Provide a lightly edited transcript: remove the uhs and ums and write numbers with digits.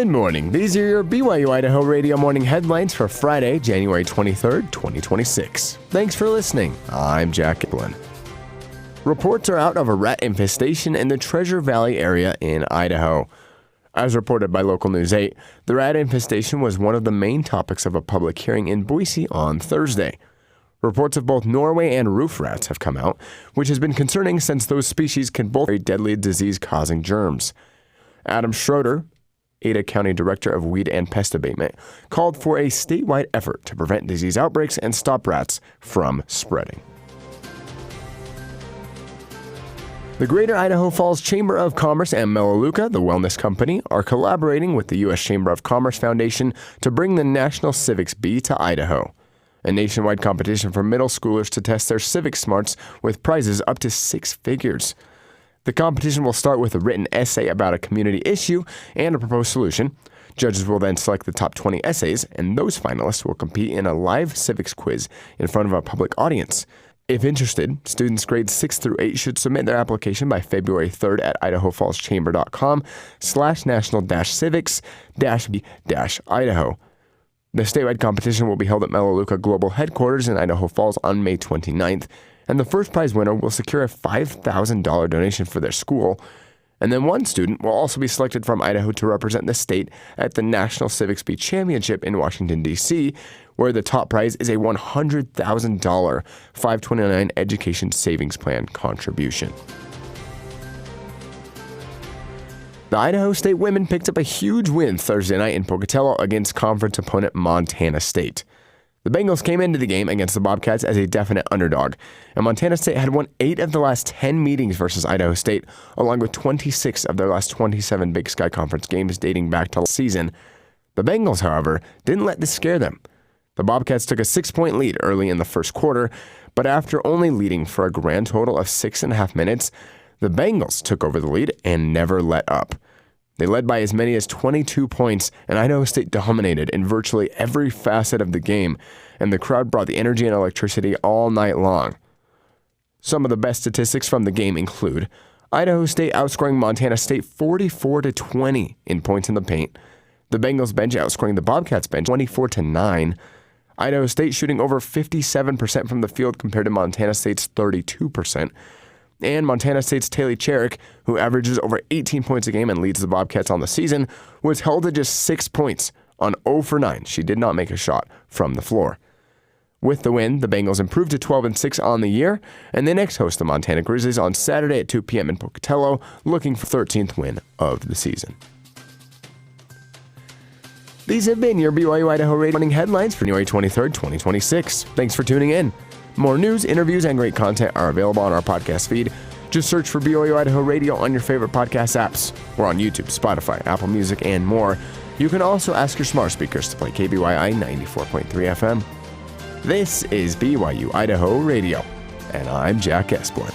Good morning. These are your BYU-Idaho radio morning headlines for Friday, January 23rd, 2026. Thanks for listening. I'm Jack Eplin. Reports are out of a rat infestation in the Treasure Valley area in Idaho. As reported by Local News 8, the rat infestation was one of the main topics of a public hearing in Boise on Thursday. Reports of both Norway and roof rats have come out, which has been concerning since those species can both carry deadly disease-causing germs. Adam Schroeder, Ada County Director of Weed and Pest Abatement, called for a statewide effort to prevent disease outbreaks and stop rats from spreading. The Greater Idaho Falls Chamber of Commerce and Melaleuca, the wellness company, are collaborating with the U.S. Chamber of Commerce Foundation to bring the National Civics Bee to Idaho, a nationwide competition for middle schoolers to test their civic smarts with prizes up to 6 figures. The competition will start with a written essay about a community issue and a proposed solution. Judges will then select the top 20 essays, and those finalists will compete in a live civics quiz in front of a public audience. If interested, students grades 6 through 8 should submit their application by February 3rd at idahofallschamber.com/national-civics-Idaho. The statewide competition will be held at Melaleuca Global Headquarters in Idaho Falls on May 29th, and the first prize winner will secure a $5,000 donation for their school. And then one student will also be selected from Idaho to represent the state at the National Civics Bee Championship in Washington, D.C., where the top prize is a $100,000 529 Education Savings Plan contribution. The Idaho State women picked up a huge win Thursday night in Pocatello against conference opponent Montana State. The Bengals came into the game against the Bobcats as a definite underdog, and Montana State had won 8 of the last 10 meetings versus Idaho State, along with 26 of their last 27 Big Sky Conference games dating back to last season. The Bengals, however, didn't let this scare them. The Bobcats took a 6-point lead early in the first quarter, but after only leading for a grand total of 6.5 minutes, the Bengals took over the lead and never let up. They led by as many as 22 points, and Idaho State dominated in virtually every facet of the game, and the crowd brought the energy and electricity all night long. Some of the best statistics from the game include Idaho State outscoring Montana State 44-20 in points in the paint, the Bengals bench outscoring the Bobcats bench 24-9, Idaho State shooting over 57% from the field compared to Montana State's 32%, and Montana State's Taylor Cherrick, who averages over 18 points a game and leads the Bobcats on the season, was held to just 6 points on 0 for 9. She did not make a shot from the floor. With the win, the Bengals improved to 12-6 on the year, and they next host the Montana Grizzlies on Saturday at 2 p.m. in Pocatello, looking for 13th win of the season. These have been your BYU-Idaho radio morning headlines for January 23rd, 2026. Thanks for tuning in. More news, interviews, and great content are available on our podcast feed. Just search for BYU-Idaho Radio on your favorite podcast apps. We're on YouTube, Spotify, Apple Music, and more. You can also ask your smart speakers to play KBYI 94.3 FM. This is BYU-Idaho Radio, and I'm Jack Esplin.